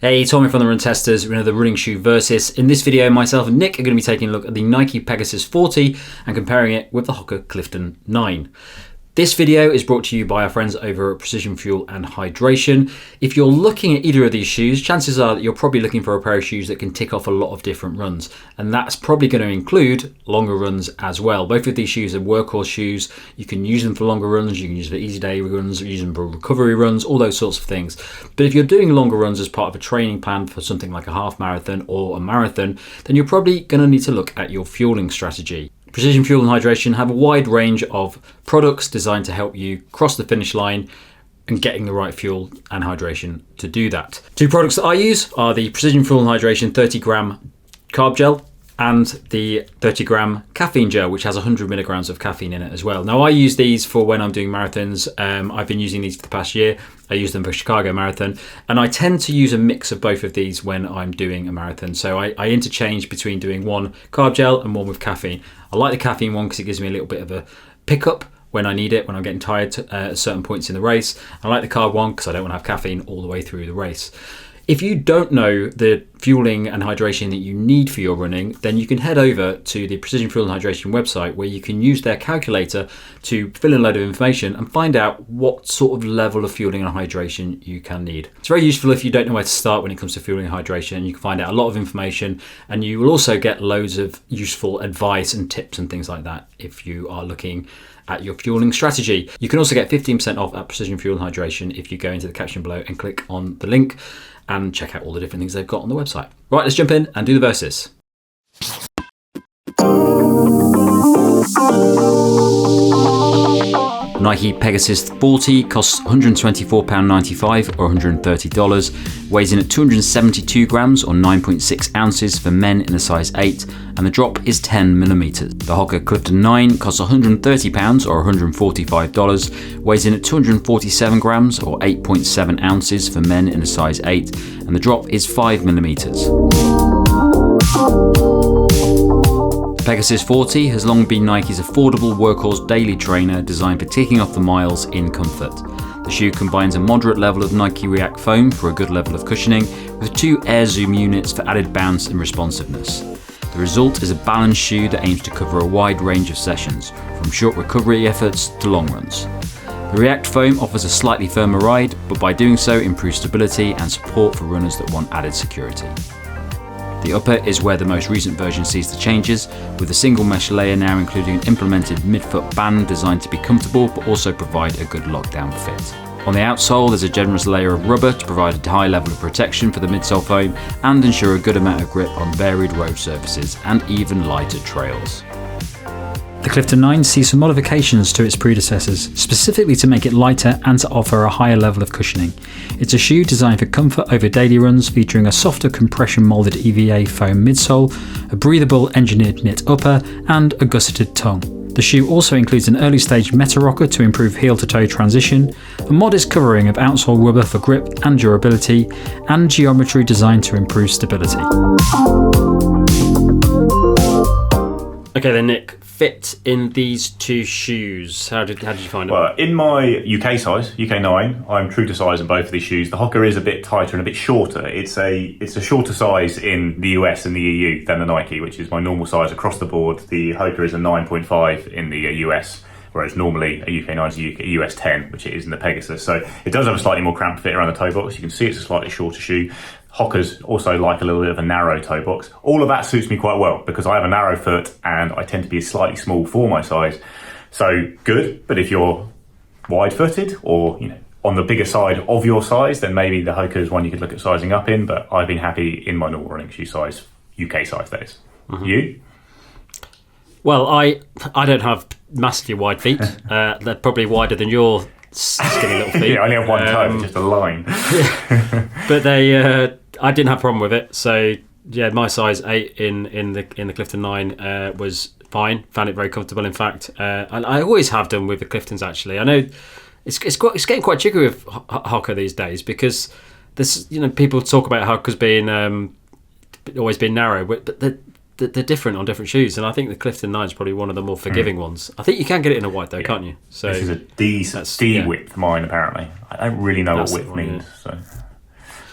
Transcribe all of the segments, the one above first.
Hey, Tommy from the Run Testers. We're in the running shoe versus. In this video, myself and Nick are going to be taking a look at the Nike Pegasus 40 and comparing it with the Hoka Clifton 9. This video is brought to you by our friends over at Precision Fuel and Hydration. If you're looking at either of these shoes, chances are that you're probably looking for a pair of shoes that can tick off a lot of different runs. And that's probably going to include longer runs as well. Both of these shoes are workhorse shoes. You can use them for longer runs, you can use them for easy day runs, use them for recovery runs, all those sorts of things. But if you're doing longer runs as part of a training plan for something like a half marathon or a marathon, then you're probably going to need to look at your fueling strategy. Precision Fuel and Hydration have a wide range of products designed to help you cross the finish line and getting the right fuel and hydration to do that. Two products that I use are the Precision Fuel and Hydration 30 gram carb gel and the 30 gram caffeine gel, which has 100 milligrams of caffeine in it as well. Now I use these for when I'm doing marathons. I've been using these for the past year. I use them for Chicago Marathon, and I tend to use a mix of both of these when I'm doing a marathon. So I interchange between doing one carb gel and one with caffeine. I like the caffeine one because it gives me a little bit of a pickup when I need it, when I'm getting tired at certain points in the race. I like the carb one because I don't want to have caffeine all the way through the race. If you don't know the fueling and hydration that you need for your running, then you can head over to the Precision Fuel and Hydration website where you can use their calculator to fill in a load of information and find out what sort of level of fueling and hydration you can need. It's very useful if you don't know where to start when it comes to fueling and hydration. You can find out a lot of information, and you will also get loads of useful advice and tips and things like that if you are looking at your fueling strategy. You can also get 15% off at Precision Fuel and Hydration if you go into the caption below and click on the link and check out all the different things they've got on the website. Right, let's jump in and do the versus. Nike Pegasus 40 costs £124.95 or $130, weighs in at 272 grams or 9.6 ounces for men in a size 8, and the drop is 10 millimeters. The Hoka Clifton 9 costs £130 or $145, weighs in at 247 grams or 8.7 ounces for men in a size 8, and the drop is 5 millimeters. Pegasus 40 has long been Nike's affordable workhorse daily trainer designed for ticking off the miles in comfort. The shoe combines a moderate level of Nike React foam for a good level of cushioning with 2 air zoom units for added bounce and responsiveness. The result is a balanced shoe that aims to cover a wide range of sessions, from short recovery efforts to long runs. The React foam offers a slightly firmer ride, but by doing so improves stability and support for runners that want added security. The upper is where the most recent version sees the changes, with a single mesh layer now including an implemented midfoot band designed to be comfortable but also provide a good lockdown fit. On the outsole there's a generous layer of rubber to provide a high level of protection for the midsole foam and ensure a good amount of grip on varied road surfaces and even lighter trails. The Clifton 9 sees some modifications to its predecessors, specifically to make it lighter and to offer a higher level of cushioning. It's a shoe designed for comfort over daily runs, featuring a softer compression moulded EVA foam midsole, a breathable engineered knit upper, and a gusseted tongue. The shoe also includes an early stage meta rocker to improve heel to toe transition, a modest covering of outsole rubber for grip and durability, and geometry designed to improve stability. Okay then, Nick, fit in these two shoes. How did you find them? Well, in my UK size, UK 9, I'm true to size in both of these shoes. The Hoka is a bit tighter and a bit shorter. It's a shorter size in the US and the EU than the Nike, which is my normal size across the board. The Hoka is a 9.5 in the US, whereas normally a UK 9 is a US 10, which it is in the Pegasus. So it does have a slightly more cramped fit around the toe box. You can see it's a slightly shorter shoe. Hoka's also like a little bit of a narrow toe box. All of that suits me quite well because I have a narrow foot and I tend to be slightly small for my size. So good, but if you're wide-footed or on the bigger side of your size, then maybe the Hoka is one you could look at sizing up in, but I've been happy in my normal running shoe size, UK size that is. Mm-hmm. You? Well, I don't have massively wide feet. They're probably wider than your skinny little feet. Yeah, I only have one toe, just a line. But I didn't have a problem with it. So yeah, my size 8 in the Clifton 9 was fine. Found it very comfortable, in fact. And I always have done with the Cliftons. Actually, I know it's getting quite jiggery with Hoka these days because there's people talk about Hoka's being always been narrow, but they're different on different shoes, and I think the Clifton 9 is probably one of the more forgiving ones. I think you can get it in a white though, can't you? So this is a D width mine apparently. I don't really know what width means. So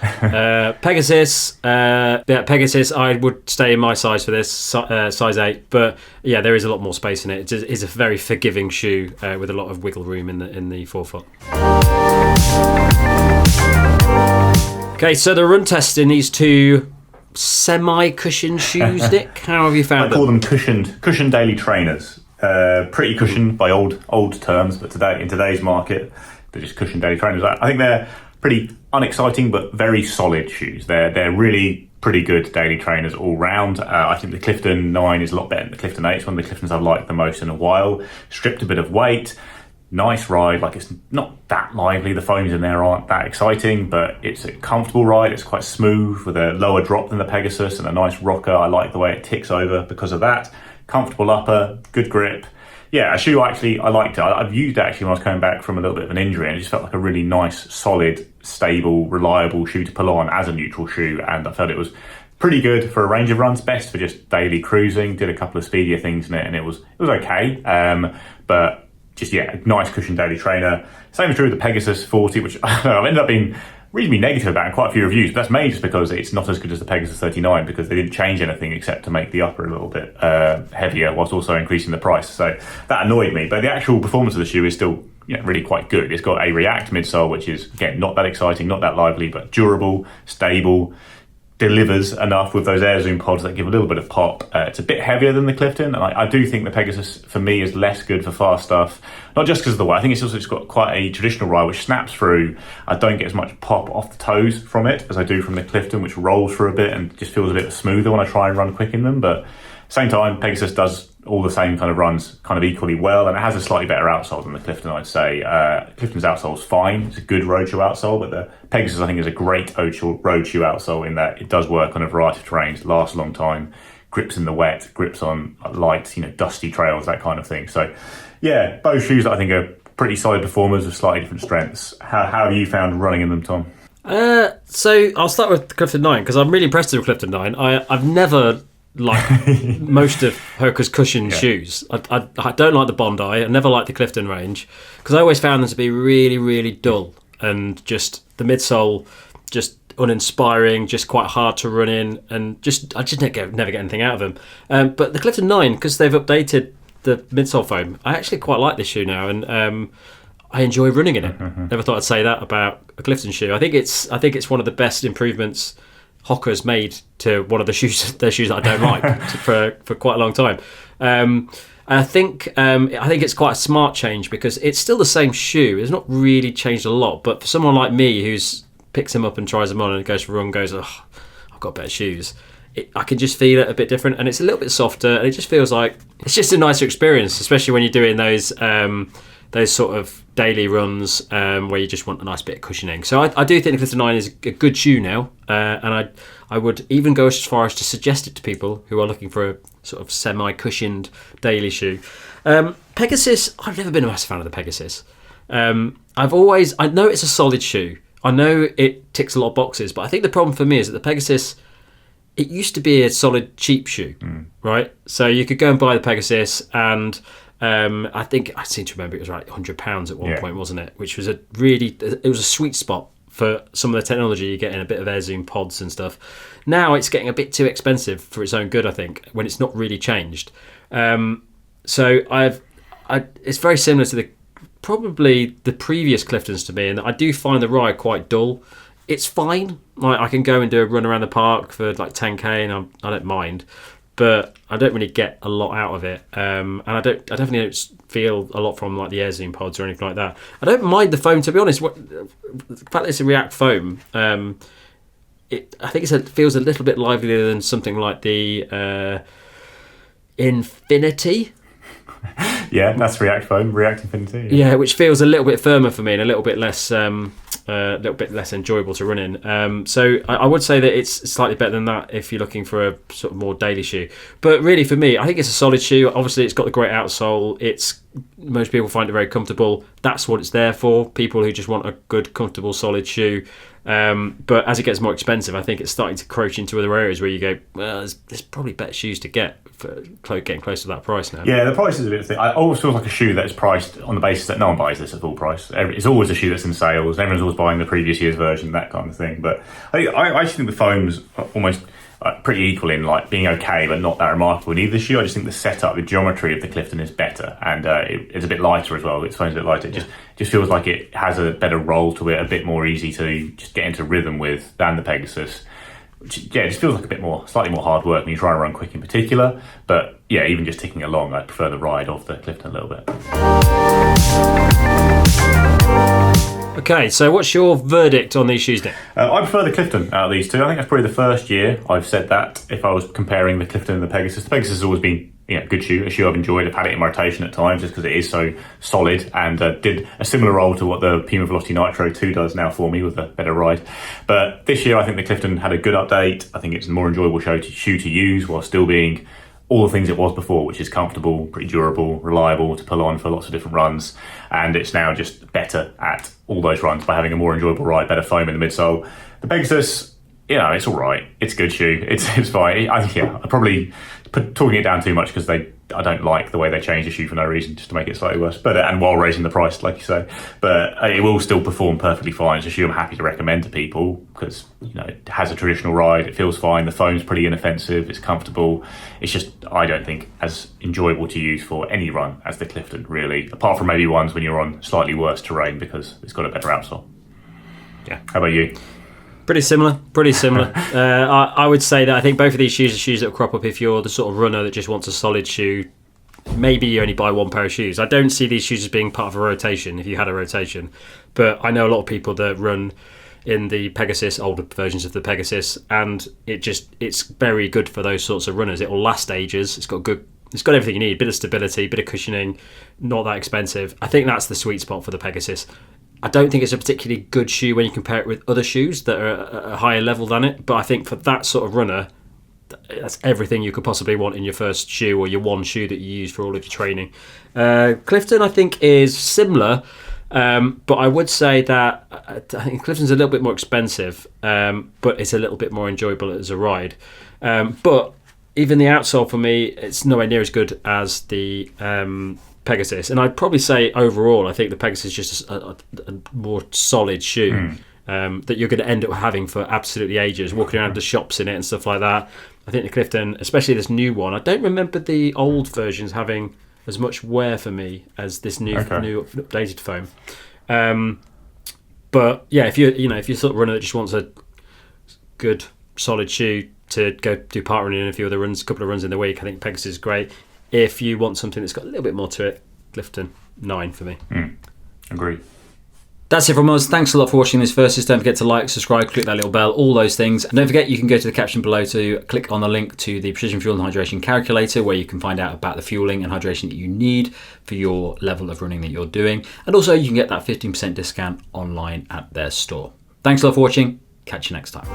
Pegasus, Pegasus, I would stay in my size for this, size 8. But yeah, there is a lot more space in it. It is a very forgiving shoe with a lot of wiggle room in the forefoot. Okay, so the run test in these two semi-cushioned shoes, Nick. How have you found them? I call them cushioned daily trainers. Pretty cushioned by old terms, but in today's market, they're just cushioned daily trainers. I think they're pretty unexciting but very solid shoes. They're really pretty good daily trainers all round. I think the Clifton 9 is a lot better than the Clifton 8. It's one of the Cliftons I've liked the most in a while. Stripped a bit of weight. Nice ride, like it's not that lively, the foams in there aren't that exciting, but it's a comfortable ride. It's quite smooth with a lower drop than the Pegasus and a nice rocker. I like the way it ticks over because of that. Comfortable upper, good grip. Yeah, a shoe I liked it. I've used it actually when I was coming back from a little bit of an injury, and it just felt like a really nice, solid, stable, reliable shoe to pull on as a neutral shoe, and I felt it was pretty good for a range of runs, best for just daily cruising. Did a couple of speedier things in it and it was okay. But just, yeah, a nice cushion daily trainer. Same is true with the Pegasus 40, which I've ended up being reasonably negative about in quite a few reviews, but that's mainly just because it's not as good as the Pegasus 39 because they didn't change anything except to make the upper a little bit heavier whilst also increasing the price. So that annoyed me. But the actual performance of the shoe is still really quite good. It's got a React midsole, which is, again, not that exciting, not that lively, but durable, stable, delivers enough with those air zoom pods that give a little bit of pop. It's a bit heavier than the Clifton, and I do think the Pegasus for me is less good for fast stuff, not just because of the way. I think it's also just got quite a traditional ride which snaps through. I don't get as much pop off the toes from it as I do from the Clifton, which rolls for a bit and just feels a bit smoother when I try and run quick in them. But same time, Pegasus does all the same kind of runs kind of equally well, and it has a slightly better outsole than the Clifton, I'd say. Clifton's outsole is fine. It's a good road shoe outsole, but the Pegasus, I think, is a great road shoe outsole in that it does work on a variety of terrains, lasts a long time, grips in the wet, grips on light, dusty trails, that kind of thing. So, yeah, both shoes that I think are pretty solid performers with slightly different strengths. How have you found running in them, Tom? So I'll start with the Clifton 9 because I'm really impressed with Clifton 9. I've never like most of Hoka's cushioned shoes. I don't like the Bondi. I never liked the Clifton range because I always found them to be really, really dull and just the midsole just uninspiring, just quite hard to run in, and I just never get anything out of them. But the Clifton 9, because they've updated the midsole foam, I actually quite like this shoe now, and I enjoy running in it. Never thought I'd say that about a Clifton shoe. I think it's one of the best improvements Hoka's made to one of their shoes that I don't like for quite a long time. I think it's quite a smart change because it's still the same shoe. It's not really changed a lot, but for someone like me who's picks them up and tries them on and goes for a run, goes, oh, I've got better shoes. I can just feel it a bit different, and it's a little bit softer, and it just feels like it's just a nicer experience, especially when you're doing those sort of daily runs where you just want a nice bit of cushioning. So I do think the Clifton 9 is a good shoe now, and I would even go as far as to suggest it to people who are looking for a sort of semi-cushioned daily shoe. Pegasus, I've never been a massive fan of the Pegasus. I know it's a solid shoe. I know it ticks a lot of boxes, but I think the problem for me is that the Pegasus, it used to be a solid cheap shoe, right? So you could go and buy the Pegasus, and I think I seem to remember it was like £100 at one point, wasn't it? Which was it was a sweet spot for some of the technology you get in a bit of air zoom pods and stuff. Now it's getting a bit too expensive for its own good, I think, when it's not really changed. So it's very similar to probably the previous Cliftons to me, and I do find the ride quite dull. It's fine. Like I can go and do a run around the park for like 10k, and I don't mind. But I don't really get a lot out of it, and I definitely don't feel a lot from like the air zoom pods or anything like that. I don't mind the foam, to be honest. The fact that it's a React foam, I think it feels a little bit livelier than something like the Infinity. Yeah, that's React foam, React Infinity. Yeah, which feels a little bit firmer for me and a little bit less enjoyable to run in. So I would say that it's slightly better than that if you're looking for a sort of more daily shoe. But really, for me, I think it's a solid shoe. Obviously, it's got the great outsole. Most people find it very comfortable. That's what it's there for. People who just want a good, comfortable, solid shoe. But as it gets more expensive, I think it's starting to encroach into other areas where you go, well, there's probably better shoes to get for getting close to that price now. Yeah, the price is a bit of a thing. I always feel like a shoe that's priced on the basis that no one buys this at full price. It's always a shoe that's in sales. Everyone's always buying the previous year's version, that kind of thing. But I actually think the foam's almost pretty equal in like being okay, but not that remarkable in either shoe. I just think the setup, the geometry of the Clifton is better, and it's a bit lighter as well. Its foam's a bit lighter. It just feels like it has a better roll to it, a bit more easy to just get into rhythm with than the Pegasus. Yeah, it just feels like a bit more, slightly more hard work when you're trying to run quick in particular. But yeah, even just ticking along, I prefer the ride of the Clifton a little bit. Okay, so what's your verdict on these shoes, Nick? I prefer the Clifton out of these two. I think that's probably the first year I've said that. If I was comparing the Clifton and the Pegasus has always been a good shoe, a shoe I've enjoyed. I've had it in my rotation at times just because it is so solid, and did a similar role to what the Puma Velocity Nitro 2 does now for me with a better ride. But this year I think the Clifton had a good update. I think it's a more enjoyable shoe to use while still being all the things it was before, which is comfortable, pretty durable, reliable to pull on for lots of different runs. And it's now just better at all those runs by having a more enjoyable ride, better foam in the midsole. The Pegasus, it's all right. It's a good shoe. It's fine. I probably talking it down too much because I don't like the way they change the shoe for no reason, just to make it slightly worse. But and while raising the price, like you say, but it will still perform perfectly fine. It's a shoe I'm happy to recommend to people because it has a traditional ride. It feels fine. The foam's pretty inoffensive. It's comfortable. It's just I don't think as enjoyable to use for any run as the Clifton, really. Apart from maybe ones when you're on slightly worse terrain because it's got a better outsole. Yeah. How about you? Pretty similar. I would say that I think both of these shoes are shoes that will crop up if you're the sort of runner that just wants a solid shoe. Maybe you only buy one pair of shoes. I don't see these shoes as being part of a rotation if you had a rotation. But I know a lot of people that run in the Pegasus, older versions of the Pegasus, and it's very good for those sorts of runners. It will last ages. It's got everything you need, bit of stability, bit of cushioning, not that expensive. I think that's the sweet spot for the Pegasus. I don't think it's a particularly good shoe when you compare it with other shoes that are at a higher level than it. But I think for that sort of runner, that's everything you could possibly want in your first shoe or your one shoe that you use for all of your training. Clifton, I think, is similar. But I would say that I think Clifton's a little bit more expensive, but it's a little bit more enjoyable as a ride. But even the outsole for me, it's nowhere near as good as the Pegasus, and I'd probably say overall I think the Pegasus is just a more solid shoe that you're going to end up having for absolutely ages, walking around the shops in it and stuff like that. I think the Clifton, especially this new one, I don't remember the old versions having as much wear for me as this new updated foam. But yeah, if you're sort of runner that just wants a good solid shoe to go do part running and a couple of runs in the week, I think Pegasus is great. If you want something that's got a little bit more to it, Clifton 9 for me. Agreed. That's it from us. Thanks a lot for watching this Versus. Don't forget to like, subscribe, click that little bell, all those things. And don't forget you can go to the caption below to click on the link to the Precision Fuel and Hydration Calculator, where you can find out about the fueling and hydration that you need for your level of running that you're doing. And also you can get that 15% discount online at their store. Thanks a lot for watching. Catch you next time.